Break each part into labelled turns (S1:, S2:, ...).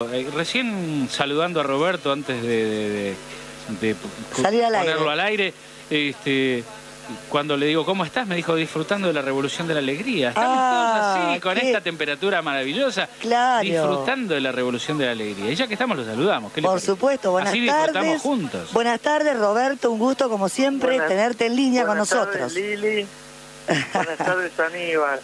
S1: Recién saludando a Roberto antes de
S2: salir al
S1: ponerlo al
S2: aire.
S1: aire, cuando le digo, ¿cómo estás? Me dijo, disfrutando de la revolución de la alegría. Estamos todos así, con esta temperatura maravillosa, disfrutando de la revolución de la alegría. Y ya que estamos, los saludamos. ¿Qué le parece?
S2: Por supuesto, buenas
S1: así
S2: tardes.
S1: Disfrutamos juntos.
S2: Buenas tardes, Roberto, un gusto como siempre tenerte en línea con nosotros.
S3: Buenas tardes, Lili. Buenas tardes, Aníbal.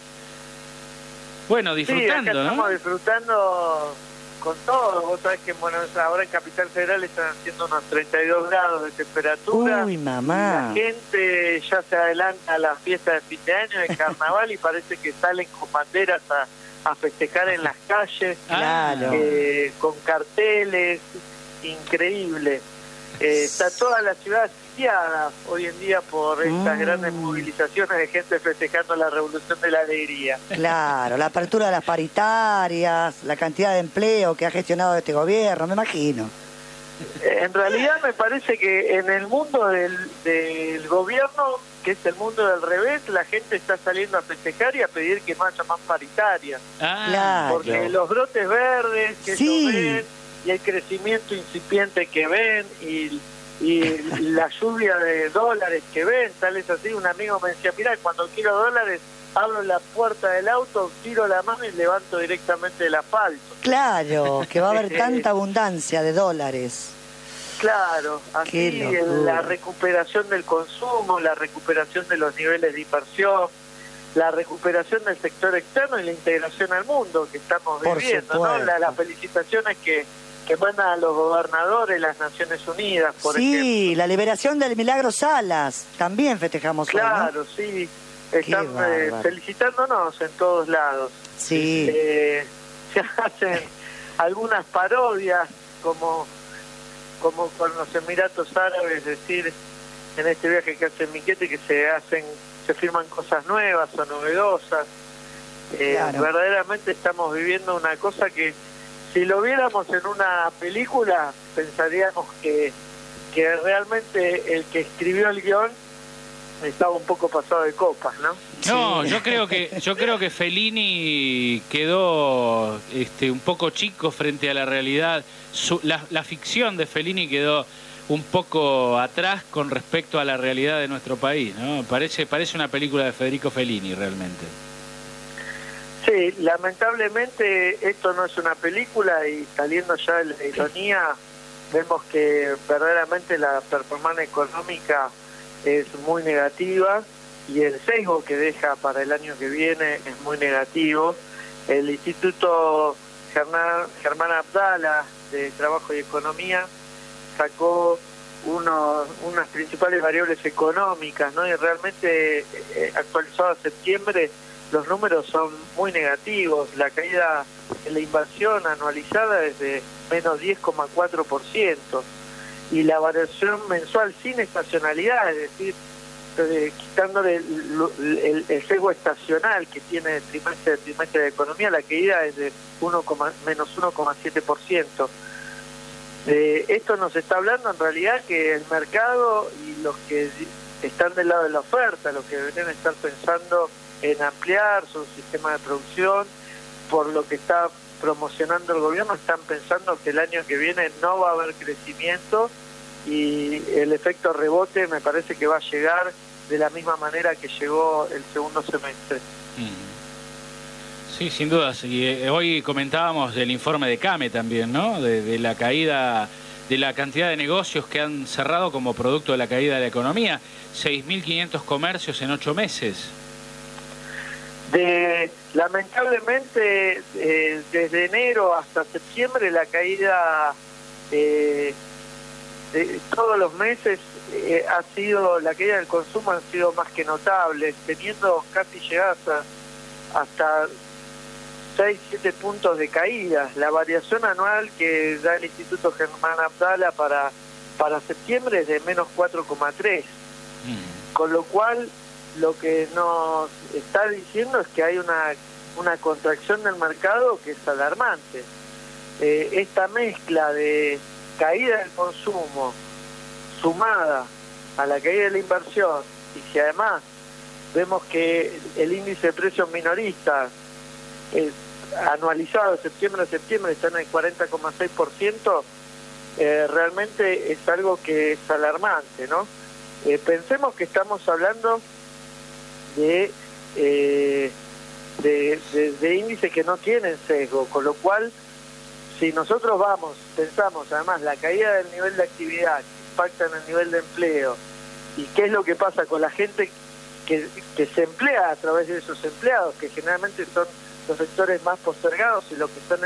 S1: Bueno, disfrutando,
S3: acá
S1: ¿no?
S3: Estamos disfrutando con todo. Vos sabés que ahora en Capital Federal están haciendo unos 32 grados de temperatura.
S2: Uy, mamá.
S3: La gente ya se adelanta a las fiestas de fin de año, de carnaval, y parece que salen con banderas a festejar en las calles,
S2: Claro.
S3: con carteles, increíble. Está toda la ciudad sitiada hoy en día por estas grandes movilizaciones de gente festejando la revolución de la alegría.
S2: Claro, la apertura de las paritarias, la cantidad de empleo que ha gestionado este gobierno, me imagino.
S3: En realidad me parece que en el mundo del gobierno, que es el mundo del revés, la gente está saliendo a festejar y a pedir que no haya más paritarias.
S2: Claro.
S3: Porque los brotes verdes que ellos ven, y el crecimiento incipiente que ven, y la lluvia de dólares que ven, tal es así. Un amigo me decía, mira, cuando quiero dólares, abro la puerta del auto, tiro la mano y levanto directamente el asfalto.
S2: Claro, que va a haber tanta abundancia de dólares.
S3: Claro, así la recuperación del consumo, la recuperación de los niveles de inversión, la recuperación del sector externo y la integración al mundo que estamos viviendo, ¿no? Las felicitaciones que mandan a los gobernadores, las Naciones Unidas, por ejemplo.
S2: Sí, la liberación del Milagro Salas, también festejamos hoy, ¿no?
S3: Claro, sí, están felicitándonos en todos lados.
S2: Sí.
S3: Se hacen algunas parodias, como con los Emiratos Árabes, es decir, en este viaje que hace Miquete, que se firman cosas nuevas o novedosas.
S2: Claro.
S3: Verdaderamente estamos viviendo una cosa que, si lo viéramos en una película, pensaríamos que realmente el que escribió el guión estaba un poco pasado de copas, ¿no?
S1: No, yo creo que Fellini quedó un poco chico frente a la realidad. La ficción de Fellini quedó un poco atrás con respecto a la realidad de nuestro país, ¿no? Parece una película de Federico Fellini realmente.
S3: Sí, lamentablemente esto no es una película, y saliendo ya de la ironía, vemos que verdaderamente la performance económica es muy negativa y el sesgo que deja para el año que viene es muy negativo. El Instituto Germán Abdala de Trabajo y Economía sacó unas principales variables económicas, ¿no? Y realmente actualizado a septiembre los números son muy negativos. La caída en la inversión anualizada es de menos 10,4%, y la variación mensual sin estacionalidad, es decir, quitándole el sesgo estacional que tiene el trimestre de economía, la caída es de menos 1,7%. Esto nos está hablando en realidad que el mercado y los que están del lado de la oferta, los que deberían estar pensando en ampliar su sistema de producción, por lo que está promocionando el gobierno, están pensando que el año que viene no va a haber crecimiento, y el efecto rebote me parece que va a llegar de la misma manera que llegó el segundo semestre.
S1: Sí, sin dudas. Y hoy comentábamos del informe de CAME también, ¿no? De la caída de la cantidad de negocios que han cerrado como producto de la caída de la economía. 6.500 comercios en 8 meses.
S3: Lamentablemente, desde enero hasta septiembre, la caída de todos los meses la caída del consumo ha sido más que notable, teniendo casi llegadas hasta 6-7 puntos de caída. La variación anual que da el Instituto Germán Abdala para septiembre es de menos 4,3, con lo cual lo que nos está diciendo es que hay una contracción del mercado que es alarmante. Esta mezcla de caída del consumo sumada a la caída de la inversión, y si además vemos que el índice de precios minoristas anualizado de septiembre a septiembre está en el 40,6%, realmente es algo que es alarmante, ¿no? Pensemos que estamos hablando de índices que no tienen sesgo, con lo cual, si nosotros pensamos además la caída del nivel de actividad que impacta en el nivel de empleo y qué es lo que pasa con la gente que se emplea a través de esos empleados, que generalmente son los sectores más postergados y los que están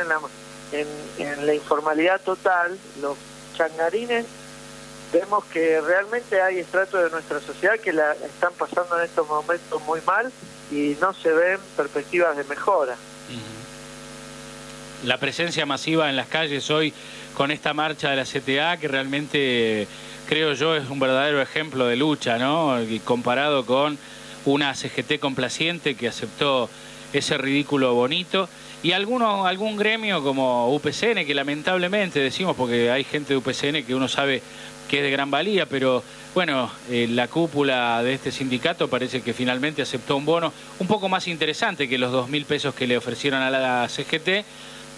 S3: en la informalidad total, los changarines, vemos que realmente hay estratos de nuestra sociedad que la están pasando en estos momentos muy mal y no se ven perspectivas de mejora.
S1: La presencia masiva en las calles hoy con esta marcha de la CTA, que realmente creo yo es un verdadero ejemplo de lucha, ¿no? Y comparado con una CGT complaciente que aceptó ese ridículo bonito, y algún gremio como UPCN, que lamentablemente decimos, porque hay gente de UPCN que uno sabe que es de gran valía, pero bueno, la cúpula de este sindicato parece que finalmente aceptó un bono un poco más interesante que los 2.000 pesos que le ofrecieron a la CGT,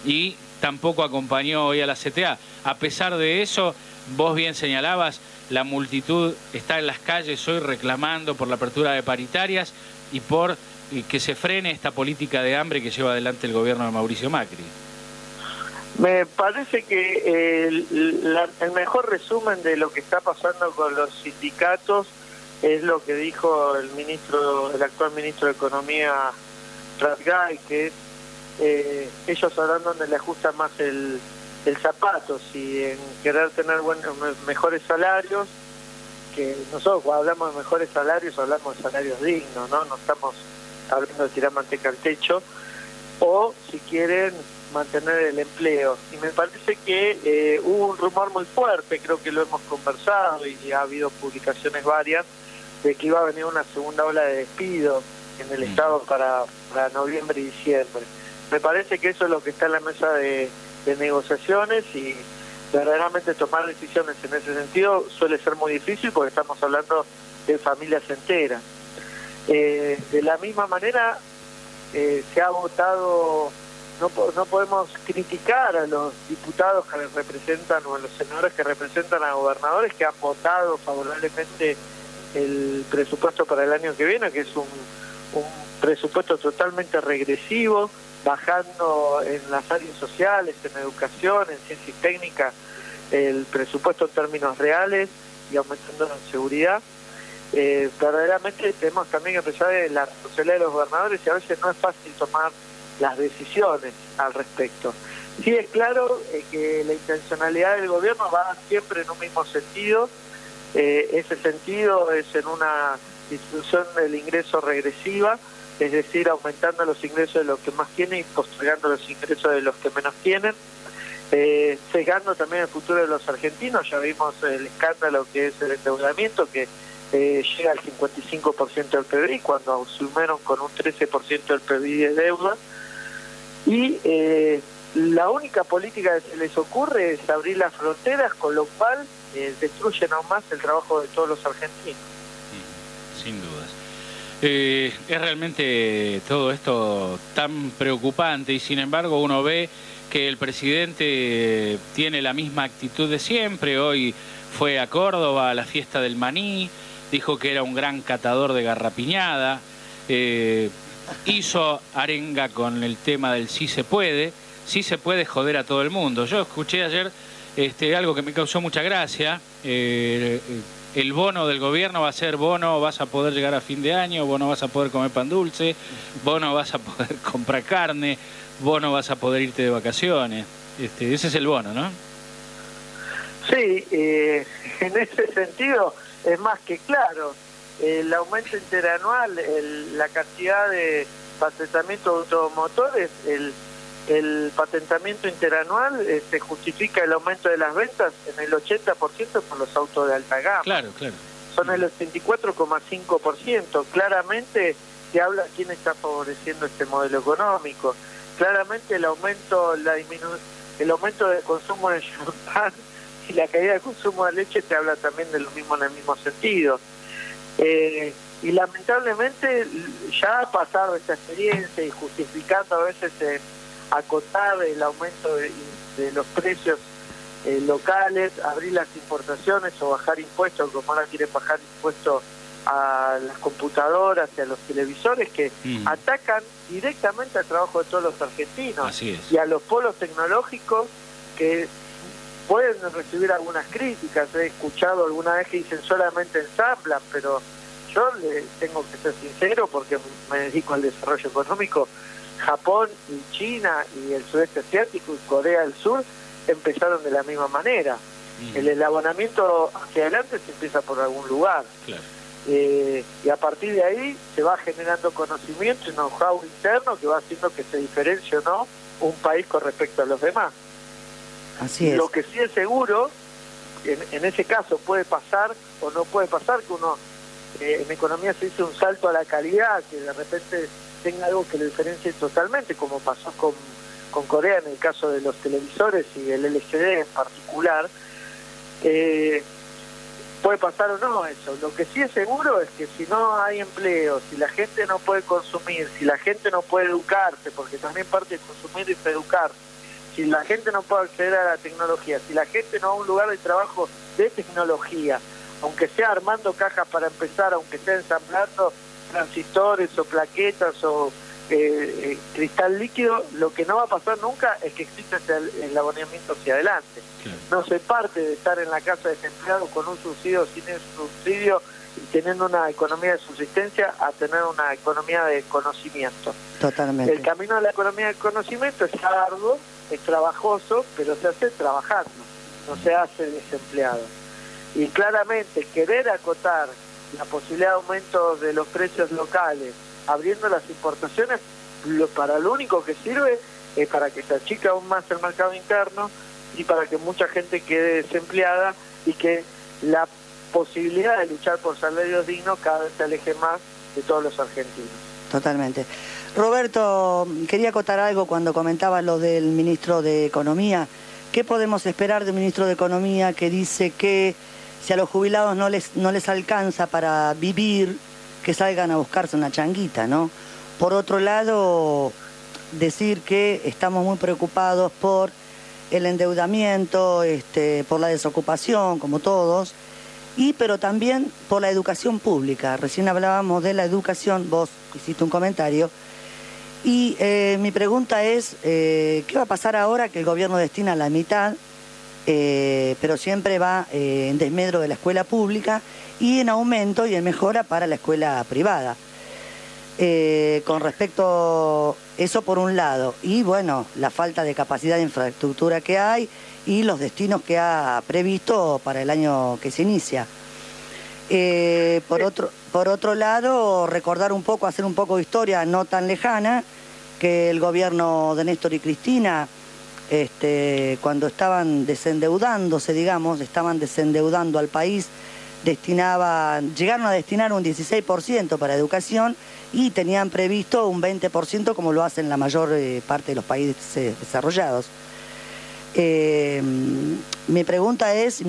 S1: y tampoco acompañó hoy a la CTA. A pesar de eso, vos bien señalabas, la multitud está en las calles hoy reclamando por la apertura de paritarias y por que se frene esta política de hambre que lleva adelante el gobierno de Mauricio Macri.
S3: Me parece que el mejor resumen de lo que está pasando con los sindicatos es lo que dijo el actual ministro de Economía, Radgay, que es ellos sabrán dónde le ajustan más el zapato, si en querer tener mejores salarios, que nosotros cuando hablamos de mejores salarios hablamos de salarios dignos, no estamos hablando de tirar manteca al techo, o si quieren mantener el empleo. Y me parece que hubo un rumor muy fuerte, creo que lo hemos conversado y ha habido publicaciones varias, de que iba a venir una segunda ola de despido en el Estado para noviembre y diciembre. Me parece que eso es lo que está en la mesa de negociaciones, y verdaderamente tomar decisiones en ese sentido suele ser muy difícil porque estamos hablando de familias enteras. De la misma manera se ha votado, no podemos criticar a los diputados que representan o a los senadores que representan a gobernadores que han votado favorablemente el presupuesto para el año que viene, que es un presupuesto totalmente regresivo, bajando en las áreas sociales, en educación, en ciencia y técnica, el presupuesto en términos reales y aumentando en seguridad. Verdaderamente tenemos también que pensar en la responsabilidad de los gobernadores, y a veces no es fácil tomar las decisiones al respecto. Sí es claro que la intencionalidad del gobierno va siempre en un mismo sentido. Ese sentido es en una distribución del ingreso regresiva, es decir, aumentando los ingresos de los que más tienen y postergando los ingresos de los que menos tienen, cegando también el futuro de los argentinos. Ya vimos el escándalo que es el endeudamiento, que llega al 55% del PBI, cuando asumaron con un 13% del PBI de deuda. Y la única política que se les ocurre es abrir las fronteras, con lo cual destruyen aún más el trabajo de todos los argentinos.
S1: Sin dudas. Es realmente todo esto tan preocupante, y sin embargo uno ve que el presidente tiene la misma actitud de siempre. Hoy fue a Córdoba a la fiesta del maní, dijo que era un gran catador de garrapiñada, hizo arenga con el tema del sí se puede joder a todo el mundo. Yo escuché ayer algo que me causó mucha gracia. El bono del gobierno va a ser bono, vas a poder llegar a fin de año, bono vas a poder comer pan dulce, bono vas a poder comprar carne, bono vas a poder irte de vacaciones. Ese es el bono, ¿no?
S3: Sí, en ese sentido es más que claro. El aumento interanual, la cantidad de patentamiento de automotores, el patentamiento interanual se justifica el aumento de las ventas en el 80% por los autos de alta gama.
S1: Claro.
S3: Son el 84,5%. Claramente se habla quién está favoreciendo este modelo económico. Claramente el aumento del consumo de champán y la caída del consumo de leche te habla también de lo mismo en el mismo sentido. Y lamentablemente ya ha pasado esta experiencia, y justificando a veces acotar el aumento de los precios locales, abrir las importaciones o bajar impuestos, como ahora quieren bajar impuestos a las computadoras y a los televisores, que atacan directamente al trabajo de todos los argentinos.
S1: Así es.
S3: Y a los polos tecnológicos que pueden recibir algunas críticas. He escuchado alguna vez que dicen solamente ensamblan, pero yo le tengo que ser sincero porque me dedico al desarrollo económico. Japón y China y el sudeste asiático y Corea del Sur empezaron de la misma manera. El eslabonamiento hacia adelante se empieza por algún lugar.
S1: Claro.
S3: Y a partir de ahí se va generando conocimiento y know-how interno que va haciendo que se diferencie o no un país con respecto a los demás.
S2: Así es.
S3: Lo que sí es seguro, en ese caso puede pasar o no puede pasar, que uno en economía se dice un salto a la calidad, que de repente tenga algo que lo diferencie totalmente, como pasó con Corea en el caso de los televisores y el LCD en particular. Puede pasar o no eso. Lo que sí es seguro es que si no hay empleo, si la gente no puede consumir, si la gente no puede educarse, porque también parte de consumir es educarse, si la gente no puede acceder a la tecnología, si la gente no va a un lugar de trabajo de tecnología, aunque sea armando cajas para empezar, aunque sea ensamblando transistores o plaquetas o cristal líquido, lo que no va a pasar nunca es que exista ese eslabonamiento hacia adelante. Claro. No se parte de estar en la casa desempleado con un subsidio, sin el subsidio y teniendo una economía de subsistencia a tener una economía de conocimiento.
S2: Totalmente.
S3: El camino de la economía de conocimiento es arduo, es trabajoso, pero se hace trabajando, no se hace desempleado. Y claramente querer acotar la posibilidad de aumento de los precios locales, abriendo las importaciones, para lo único que sirve es para que se achique aún más el mercado interno y para que mucha gente quede desempleada y que la posibilidad de luchar por salarios dignos cada vez se aleje más de todos los argentinos.
S2: Totalmente. Roberto, quería acotar algo cuando comentaba lo del ministro de Economía. ¿Qué podemos esperar del ministro de Economía que dice que si a los jubilados no les alcanza para vivir, que salgan a buscarse una changuita, ¿no? Por otro lado, decir que estamos muy preocupados por el endeudamiento, por la desocupación, como todos, pero también por la educación pública. Recién hablábamos de la educación, vos hiciste un comentario, y mi pregunta es, ¿qué va a pasar ahora que el gobierno destina la mitad, pero siempre va en desmedro de la escuela pública y en aumento y en mejora para la escuela privada? Con respecto a eso por un lado, y bueno, la falta de capacidad de infraestructura que hay y los destinos que ha previsto para el año que se inicia. Por otro lado, recordar un poco, hacer un poco de historia no tan lejana, que el gobierno de Néstor y Cristina, cuando estaban desendeudándose, digamos, estaban desendeudando al país, llegaron a destinar un 16% para educación y tenían previsto un 20% como lo hacen la mayor parte de los países desarrollados. Mi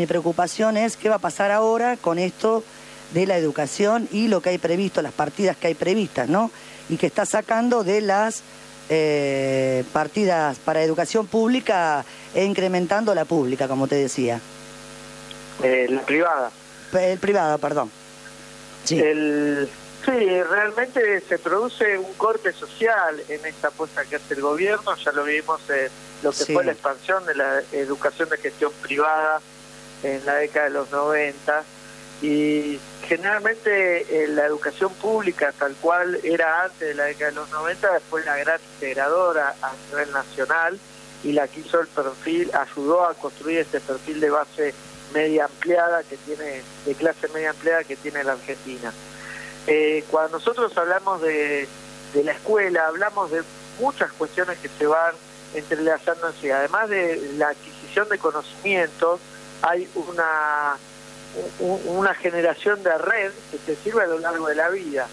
S2: preocupación es qué va a pasar ahora con esto de la educación y lo que hay previsto, las partidas que hay previstas, ¿no? Y que está sacando de las partidas para educación pública e incrementando la pública, como te decía.
S3: La privada.
S2: El privado, perdón. Sí.
S3: Sí, realmente se produce un corte social en esta apuesta que hace el gobierno. Ya lo vimos en lo que fue la expansión de la educación de gestión privada en la década de los 90. Y generalmente la educación pública, tal cual era antes de la década de los 90, fue la gran integradora a nivel nacional y la que hizo el perfil, ayudó a construir este perfil de base media ampliada que tiene, de clase media ampliada que tiene la Argentina. Cuando nosotros hablamos de la escuela, hablamos de muchas cuestiones que se van entrelazando en sí. Además de la adquisición de conocimientos, hay una generación de red que te sirve a lo largo de la vida.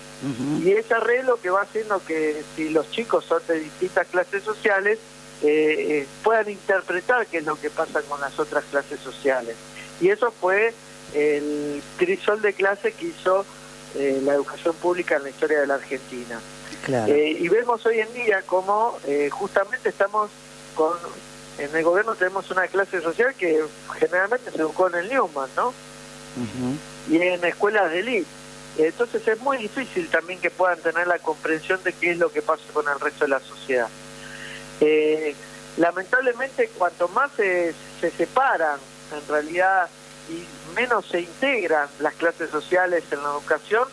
S3: Y esa red lo que va haciendo que si los chicos son de distintas clases sociales, puedan interpretar qué es lo que pasa con las otras clases sociales. Y eso fue el crisol de clase que hizo la educación pública en la historia de la Argentina.
S2: Claro.
S3: Y vemos hoy en día como justamente en el gobierno tenemos una clase social que generalmente se educó en el Newman, ¿no? Y en escuelas de élite. Entonces es muy difícil también que puedan tener la comprensión de qué es lo que pasa con el resto de la sociedad. Lamentablemente, cuanto más se separan, en realidad, y menos se integran las clases sociales en la educación,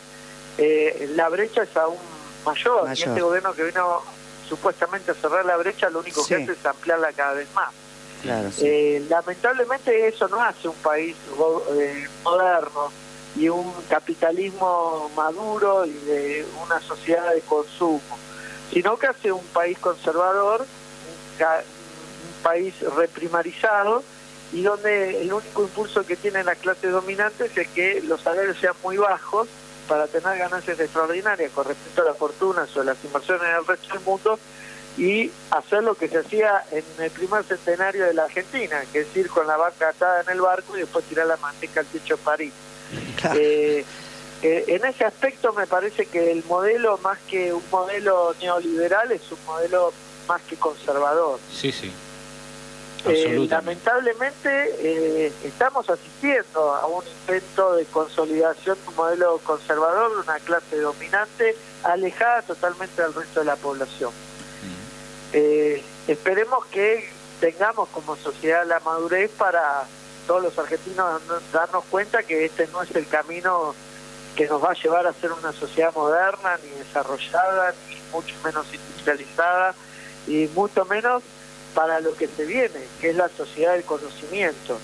S3: la brecha es aún mayor. Y este gobierno que vino supuestamente a cerrar la brecha, lo único que hace es ampliarla cada vez más.
S2: Claro,
S3: lamentablemente eso no hace un país moderno y un capitalismo maduro y de una sociedad de consumo, sino que hace un país conservador, un país reprimarizado, y donde el único impulso que tienen las clases dominantes es que los salarios sean muy bajos para tener ganancias extraordinarias con respecto a las fortunas o las inversiones en el resto del mundo, y hacer lo que se hacía en el primer centenario de la Argentina, que es ir con la vaca atada en el barco y después tirar la manteca al techo de París. Claro. En ese aspecto me parece que el modelo, más que un modelo neoliberal, es un modelo más que conservador.
S1: Sí, sí.
S3: Lamentablemente estamos asistiendo a un intento de consolidación de un modelo conservador, de una clase dominante alejada totalmente del resto de la población. Esperemos que tengamos como sociedad la madurez para todos los argentinos darnos cuenta que este no es el camino que nos va a llevar a ser una sociedad moderna, ni desarrollada, ni mucho menos industrializada, y mucho menos para lo que se viene, que es la sociedad del conocimiento.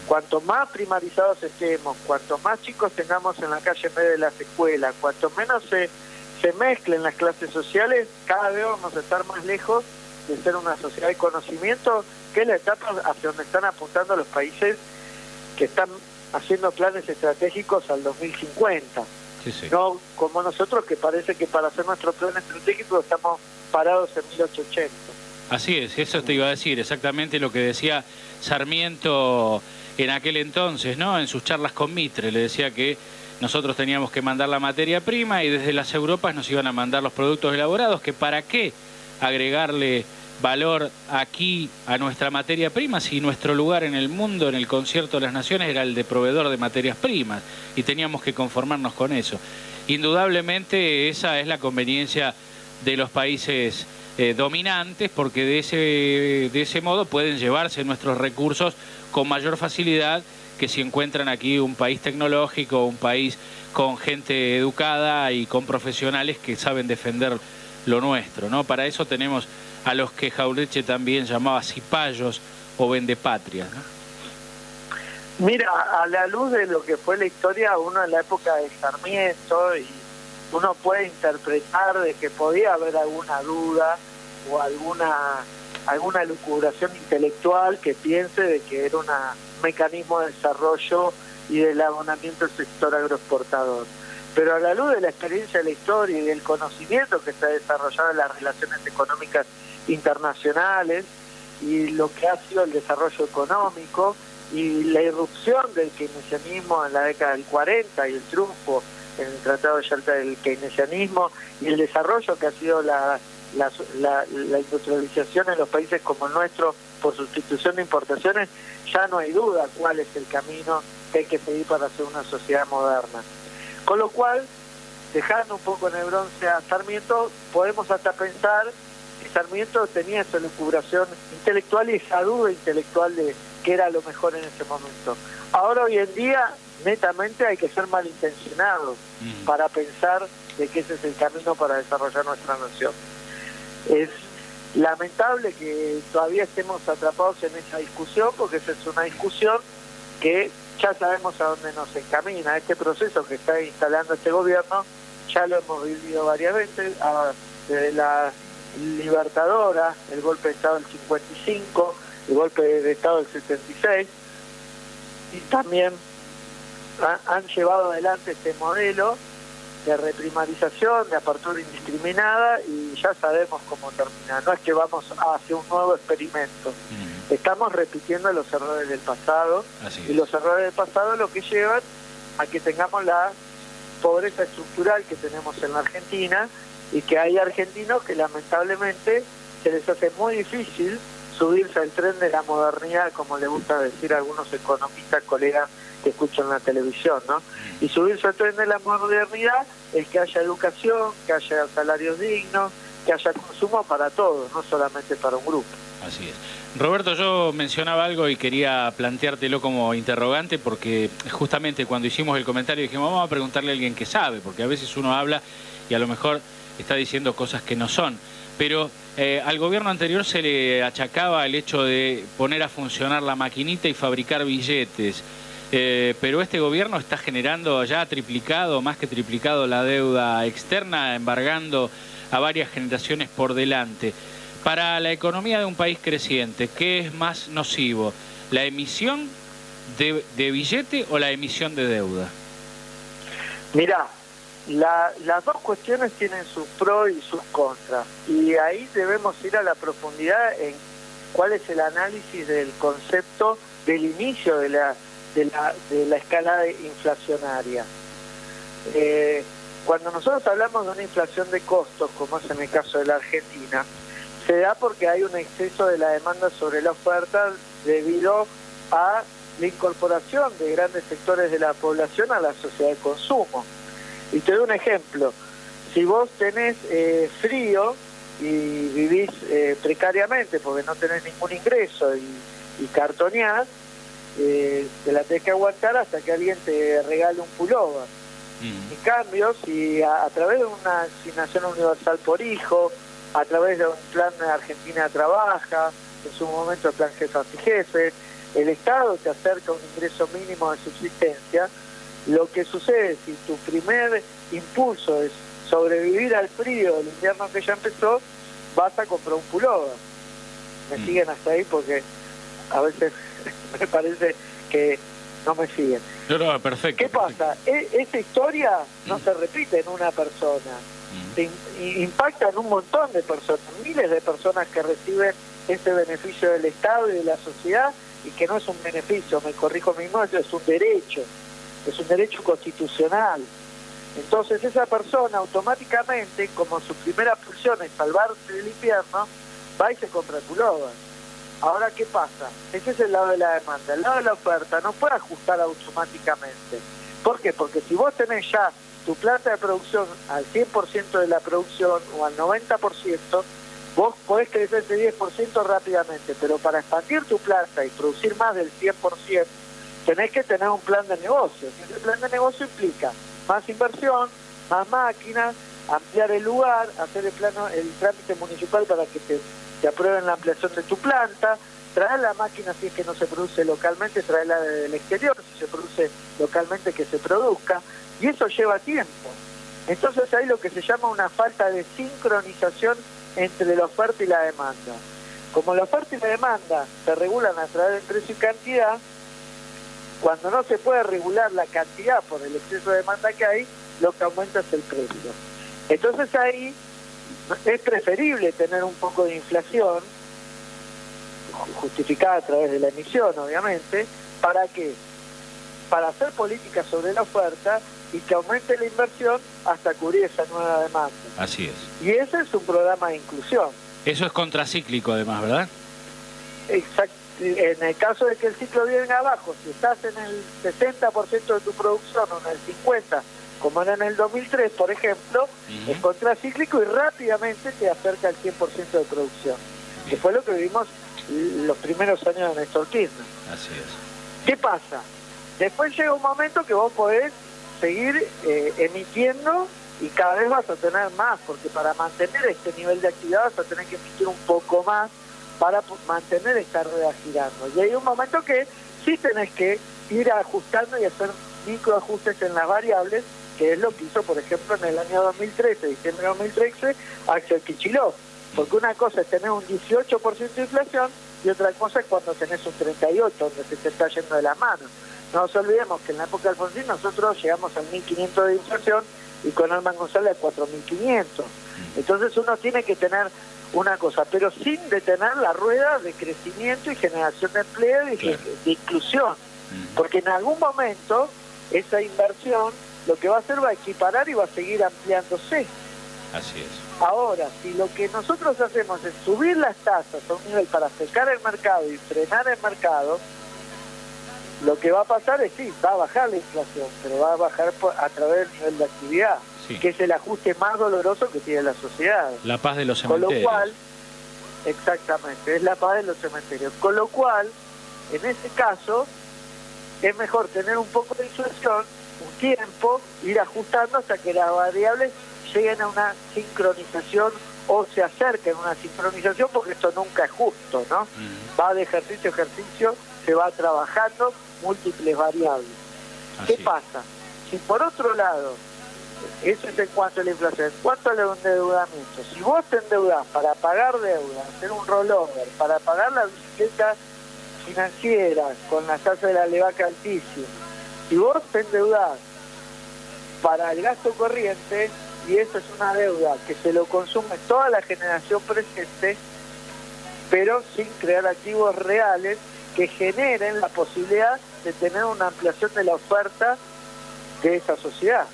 S3: Cuanto más primarizados estemos, cuanto más chicos tengamos en la calle en vez de las escuelas, cuanto menos se mezclen las clases sociales, cada vez vamos a estar más lejos de ser una sociedad de conocimiento, que es la etapa hacia donde están apuntando los países que están haciendo planes estratégicos al 2050.
S1: Sí, sí.
S3: No como nosotros, que parece que para hacer nuestro plan estratégico estamos parados en 1880.
S1: Así es, eso te iba a decir, exactamente lo que decía Sarmiento en aquel entonces, ¿no? En sus charlas con Mitre, le decía que nosotros teníamos que mandar la materia prima y desde las Europas nos iban a mandar los productos elaborados, que para qué agregarle valor aquí a nuestra materia prima si nuestro lugar en el mundo, en el concierto de las naciones, era el de proveedor de materias primas y teníamos que conformarnos con eso. Indudablemente esa es la conveniencia de los países dominantes, porque de ese modo pueden llevarse nuestros recursos con mayor facilidad que si encuentran aquí un país tecnológico, un país con gente educada y con profesionales que saben defender lo nuestro, ¿no? Para eso tenemos a los que Jauretche también llamaba cipayos o vendepatrias, ¿no?
S3: Mira, a la luz de lo que fue la historia, uno en la época de Sarmiento, y uno puede interpretar de que podía haber alguna duda o alguna lucubración intelectual que piense de que era un mecanismo de desarrollo y del abonamiento del sector agroexportador. Pero a la luz de la experiencia de la historia y del conocimiento que se ha desarrollado en las relaciones económicas internacionales y lo que ha sido el desarrollo económico y la irrupción del keynesianismo en la década del 40 y el triunfo en el Tratado de Yalta del keynesianismo y el desarrollo que ha sido la industrialización en los países como el nuestro por sustitución de importaciones, ya no hay duda cuál es el camino que hay que seguir para ser una sociedad moderna. Con lo cual, dejando un poco en el bronce a Sarmiento, podemos hasta pensar que Sarmiento tenía esa lucubración intelectual y esa duda intelectual de qué era lo mejor en ese momento. Ahora, hoy en día, netamente hay que ser malintencionados para pensar de que ese es el camino para desarrollar nuestra nación. Es lamentable que todavía estemos atrapados en esa discusión, porque esa es una discusión que ya sabemos a dónde nos encamina. Este proceso que está instalando este gobierno ya lo hemos vivido varias veces, desde la Libertadora, el golpe de Estado del 55, el golpe de Estado del 76, y también han llevado adelante este modelo de reprimarización, de apertura indiscriminada, y ya sabemos cómo termina. No es que vamos hacia un nuevo experimento. Estamos repitiendo los errores del pasado, y los errores del pasado lo que llevan a que tengamos la pobreza estructural que tenemos en la Argentina, y que hay argentinos que lamentablemente se les hace muy difícil subirse al tren de la modernidad, como le gusta decir a algunos economistas, colegas que escuchan la televisión, ¿no? Y subirse al tren de la modernidad es que haya educación, que haya salarios dignos, que haya consumo para todos, no solamente para un grupo.
S1: Así es. Roberto, yo mencionaba algo y quería planteártelo como interrogante, porque justamente cuando hicimos el comentario dijimos, vamos a preguntarle a alguien que sabe, porque a veces uno habla y a lo mejor está diciendo cosas que no son. Pero al gobierno anterior se le achacaba el hecho de poner a funcionar la maquinita y fabricar billetes. Pero este gobierno está generando, ya ha triplicado, más que triplicado la deuda externa, embargando a varias generaciones por delante. Para la economía de un país creciente, ¿qué es más nocivo? ¿La emisión de billete o la emisión de deuda?
S3: Mirá, las dos cuestiones tienen sus pros y sus contras, y ahí debemos ir a la profundidad en cuál es el análisis del concepto del inicio de la escalada inflacionaria. Cuando nosotros hablamos de una inflación de costos, como es en el caso de la Argentina, se da porque hay un exceso de la demanda sobre la oferta debido a la incorporación de grandes sectores de la población a la sociedad de consumo. Y te doy un ejemplo. Si vos tenés frío y vivís precariamente porque no tenés ningún ingreso y cartoneás, te la tenés que aguantar hasta que alguien te regale un pullover. En cambio, si a través de una asignación universal por hijo, a través de un plan de Argentina Trabaja, en su momento el plan Jefas y Jefes, el Estado te acerca un ingreso mínimo de subsistencia, lo que sucede si tu primer impulso es sobrevivir al frío del invierno que ya empezó, vas a comprar un pullover. Me siguen hasta ahí porque a veces me parece que no me siguen.
S1: No, perfecto.
S3: ¿Qué pasa? Esa historia no se repite en una persona. Impacta en un montón de personas, miles de personas que reciben ese beneficio del Estado y de la sociedad, y que no es un beneficio, me corrijo mismo, es un derecho constitucional. Entonces esa persona automáticamente, como su primera pulsión es salvarse del invierno, va y se compra el pullover. Ahora, ¿qué pasa? Ese es el lado de la demanda. El lado de la oferta no puede ajustar automáticamente. ¿Por qué? Porque si vos tenés ya tu planta de producción al 100% de la producción o al 90%, vos podés crecer ese 10% rápidamente, pero para expandir tu planta y producir más del 100%, tenés que tener un plan de negocio. Ese plan de negocio implica más inversión, más máquinas, ampliar el lugar, hacer el trámite municipal para que te aprueben la ampliación de tu planta, traer la máquina si es que no se produce localmente, traerla del exterior, si se produce localmente que se produzca, y eso lleva tiempo. Entonces hay lo que se llama una falta de sincronización entre la oferta y la demanda. Como la oferta y la demanda se regulan a través del precio y cantidad, cuando no se puede regular la cantidad por el exceso de demanda que hay, lo que aumenta es el precio. Entonces ahí es preferible tener un poco de inflación, justificada a través de la emisión, obviamente. ¿Para qué? Para hacer políticas sobre la oferta y que aumente la inversión hasta cubrir esa nueva demanda.
S1: Así es.
S3: Y ese es un programa de inclusión. Eso
S1: es contracíclico además, ¿verdad?
S3: Exacto. En el caso de que el ciclo viene abajo, si estás en el 60% de tu producción o en el 50%, como era en el 2003, por ejemplo, es contracíclico y rápidamente te acerca al 100% de producción, que fue lo que vivimos los primeros años de Néstor Kirchner.
S1: Así es.
S3: ¿Qué pasa? Después llega un momento que vos podés seguir emitiendo y cada vez vas a tener más, porque para mantener este nivel de actividad vas a tener que emitir un poco más para mantener esta rueda girando. Y hay un momento que sí tenés que ir ajustando y hacer microajustes en las variables, que es lo que hizo, por ejemplo, en el año 2013, diciembre de 2013, Axel Kicillof. Porque una cosa es tener un 18% de inflación y otra cosa es cuando tenés un 38%, donde se te está yendo de las manos. No nos olvidemos que en la época de Alfonsín nosotros llegamos al 1.500 de inflación y con Alman González a 4.500. Entonces uno tiene que tener una cosa, pero sin detener la rueda de crecimiento y generación de empleo y de inclusión. Porque en algún momento esa inversión lo que va a hacer va a equiparar y va a seguir ampliándose.
S1: Así es.
S3: Ahora, si lo que nosotros hacemos es subir las tasas a un nivel para secar el mercado y frenar el mercado, lo que va a pasar es sí, va a bajar la inflación, pero va a bajar a través del nivel de actividad,
S1: Sí.
S3: que es el ajuste más doloroso que tiene la sociedad.
S1: La paz de los
S3: Con
S1: cementerios.
S3: lo cual, exactamente, es la paz de los cementerios. Con lo cual, en ese caso, es mejor tener un poco de inflación, un tiempo, ir ajustando hasta que las variables lleguen a una sincronización o se acerquen a una sincronización, porque esto nunca es justo, ¿no? Va de ejercicio a ejercicio, se va trabajando múltiples variables.
S1: Así.
S3: ¿Qué pasa? Si por otro lado, eso es en cuanto a la inflación, en cuanto al endeudamiento, si vos te endeudás para pagar deuda, hacer un rollover, para pagar la bicicleta financiera con la tasa de la levaca altísima, si vos te endeudás para el gasto corriente, y eso es una deuda que se lo consume toda la generación presente, pero sin crear activos reales que generen la posibilidad de tener una ampliación de la oferta de esa sociedad.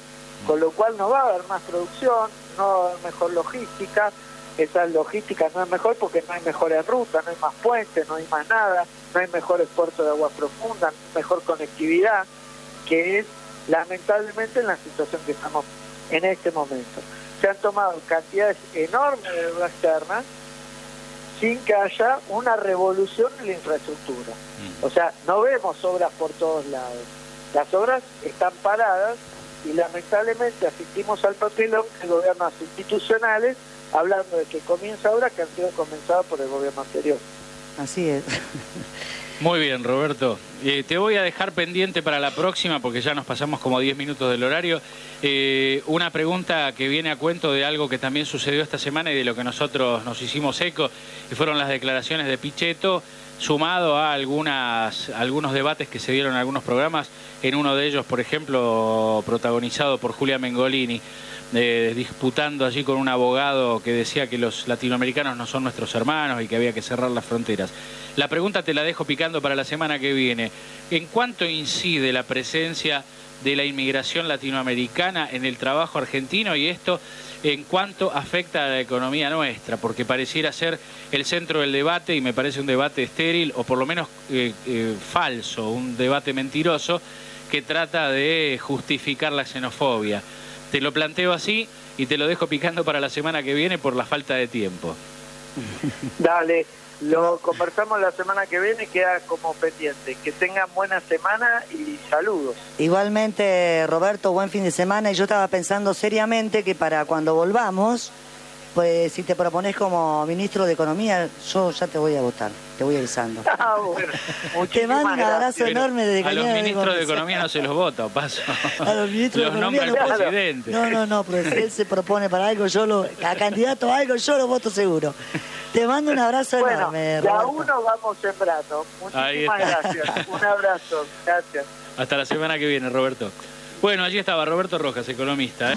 S3: Con lo cual no va a haber más producción, no va a haber mejor logística, esa logística no es mejor porque no hay mejores rutas, no hay más puentes, no hay más nada, no hay mejores puertos de agua profunda, no hay mejor conectividad, que es lamentablemente en la situación que estamos en este momento. Se han tomado cantidades enormes de deuda externa sin que haya una revolución en la infraestructura. O sea, no vemos obras por todos lados. Las obras están paradas y lamentablemente asistimos al papelón de gobiernos institucionales hablando de que comienza obras que han sido comenzadas por el gobierno anterior.
S2: Así es.
S1: Muy bien, Roberto. Te voy a dejar pendiente para la próxima porque ya nos pasamos como 10 minutos del horario. Una pregunta que viene a cuento de algo que también sucedió esta semana y de lo que nosotros nos hicimos eco, y fueron las declaraciones de Pichetto, sumado a algunos debates que se dieron en algunos programas, en uno de ellos, por ejemplo, protagonizado por Julia Mengolini, disputando allí con un abogado que decía que los latinoamericanos no son nuestros hermanos y que había que cerrar las fronteras. La pregunta te la dejo picando para la semana que viene. ¿En cuánto incide la presencia de la inmigración latinoamericana en el trabajo argentino y esto en cuánto afecta a la economía nuestra? Porque pareciera ser el centro del debate y me parece un debate estéril o por lo menos falso, un debate mentiroso que trata de justificar la xenofobia. Te lo planteo así y te lo dejo picando para la semana que viene por la falta de tiempo.
S3: Dale, lo conversamos la semana que viene, queda como pendiente. Que tengan buena semana y saludos.
S2: Igualmente, Roberto, buen fin de semana. Y yo estaba pensando seriamente que para cuando volvamos, pues si te propones como ministro de Economía, yo ya te voy a votar, te voy avisando.
S3: Bueno,
S2: te mando un abrazo
S1: Pero
S2: enorme de
S1: a los ministros de Economía no se los vota, paso.
S2: A los ministros
S1: los
S2: de Economía
S1: nombra el
S2: no,
S1: presidente.
S2: No, pero si él se propone para algo, a candidato a algo, yo lo voto seguro. Te mando un abrazo enorme,
S3: ya
S2: Roberto.
S3: uno vamos sembrando. Muchísimas gracias. Un abrazo. Gracias.
S1: Hasta la semana que viene, Roberto. Bueno, allí estaba Roberto Rojas, economista.